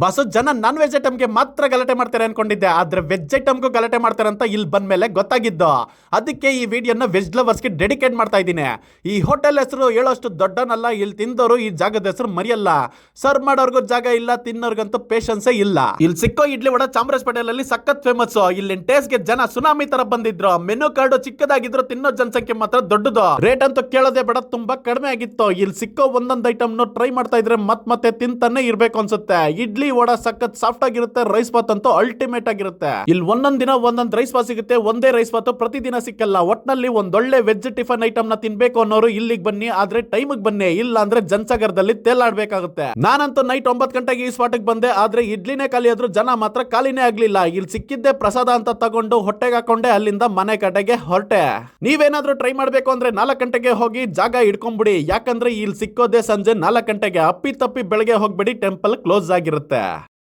Bus ಜನ non veg ಐಟಮ್ಗೆ ಮಾತ್ರ ಗಲಾಟೆ ಮಾಡ್ತಾರೆ ಅನ್ಕೊಂಡಿದ್ದೆ, ಆದ್ರೆ ವೆಜ್ ಐಟಮ್ಗೂ ಗಲಾಟೆ ಮಾಡ್ತಾರೆ ಅಂತ ಇಲ್ಲಿ ಬಂದ್ಮೇಲೆ ಗೊತ್ತಾಗಿದ್ದು. ಅದಕ್ಕೆ ಈ ವಿಡಿಯೋನ ವೆಜ್ ಲವರ್ಸ್ಗೆ ಡೆಡಿಕೇಟ್ ಮಾಡ್ತಾ ಇದ್ದೀನಿ. ಈ ಹೋಟೆಲ್ ಹೆಸರು ಹೇಳೋಷ್ಟು ದೊಡ್ಡನಲ್ಲ, ಇಲ್ಲಿ ತಿಂದವರು ಈ ಜಾಗದ ಹೆಸರು ಮರಿಯಲ್ಲ. ಸರ್ವ್ ಮಾಡೋರ್ಗೂ ಜಾಗ ಇಲ್ಲ, ತಿನ್ನೋರ್ಗಂತೂ ಪೇಷನ್ಸೇ ಇಲ್ಲ. ಇಲ್ಲಿ ಸಿಕ್ಕೋ ಇಡ್ಲಿ ವಡ ಚಾಮರಾಜಪೇಟೆಯಲ್ಲಿ ಸಖತ್ ಫೇಮಸ್. ಇಲ್ಲಿ ಟೇಸ್ಟ್ಗೆ ಜನ ಸುನಾಮಿ ತರ ಬಂದಿದ್ರು. ಮೆನು ಕಾರ್ಡ್ ಚಿಕ್ಕದಾಗಿದ್ರು, ತಿನ್ನೋ ಜನಸಂಖ್ಯೆ ಮಾತ್ರ ದೊಡ್ಡದು. ರೇಟ್ ಅಂತೂ ಕೇಳೋದೇ ಬೇಡ, ತುಂಬಾ ಕಡಿಮೆ ಆಗಿತ್ತು. ಇಲ್ಲಿ ಸಿಕ್ಕೋ ಒಂದೊಂದು ಐಟಮ್ ಟ್ರೈ ಮಾಡ್ತಾ ಇದ್ರೆ ಮತ್ತೆ ತಿಂತಾನೆ ಇರ್ಬೇಕು ಅನ್ಸುತ್ತೆ. ಇಡ್ಲಿ ವಡ ಸಖತ್ ಸಾಫ್ಟ್ ಆಗಿರುತ್ತೆ, ರೈಸ್ ಬಾತ್ ಅಂತೂ ಅಲ್ಟಿಮೇಟ್ ಆಗಿರುತ್ತೆ. ಇಲ್ಲಿ ಒಂದೊಂದ್ ದಿನ ಒಂದೊಂದ್ ರೈಸ್ ಬಾತ್ ಸಿಗುತ್ತೆ, ಒಂದೇ ರೈಸ್ ಬಾತ್ ಪ್ರತಿದಿನ ಸಿಕ್ಕಲ್ಲ. ಒಟ್ನಲ್ಲಿ ಒಂದೊಳ್ಳೆ ವೆಜ್ ಟಿಫನ್ ಐಟಮ್ ನ ತಿನ್ಬೇಕು ಅನ್ನೋರು ಇಲ್ಲಿಗೆ ಬನ್ನಿ, ಆದ್ರೆ ಟೈಮಿಗೆ ಬನ್ನಿ, ಇಲ್ಲ ಅಂದ್ರೆ ಜನಸಾಗರದಲ್ಲಿ ತೇಲಾಡ್ಬೇಕಾಗುತ್ತೆ. ನಾನಂತೂ ನೈಟ್ 9 ಗಂಟೆಗೆ ಈ ಸ್ಪಾಟ್ಗೆ ಬಂದೆ, ಆದ್ರೆ ಇಡ್ಲಿನೇ ಖಾಲಿ ಆದ್ರೂ ಜನ ಮಾತ್ರ ಖಾಲಿನೇ ಆಗ್ಲಿಲ್ಲ. ಇಲ್ಲಿ ಸಿಕ್ಕಿದ್ದೆ ಪ್ರಸಾದ ಅಂತ ತಗೊಂಡು ಹೊಟ್ಟೆಗೆ ಹಾಕೊಂಡೆ ಅಲ್ಲಿಂದ ಮನೆ ಕಡೆಗೆ ಹೊರಟೆ. ನೀವೇನಾದ್ರೂ ಟ್ರೈ ಮಾಡ್ಬೇಕು ಅಂದ್ರೆ 4 ಗಂಟೆಗೆ ಹೋಗಿ ಜಾಗ ಇಡ್ಕೊಂಡ್ಬಿಡಿ, ಯಾಕಂದ್ರೆ ಇಲ್ಲಿ ಸಿಕ್ಕೋದೆ ಸಂಜೆ 4 ಗಂಟೆಗೆ. ಅಪ್ಪಿ ತಪ್ಪಿ ಬೆಳಗ್ಗೆ ಹೋಗ್ಬೇಡಿ, ಟೆಂಪಲ್ ಕ್ಲೋಸ್ ಆಗಿರುತ್ತೆ.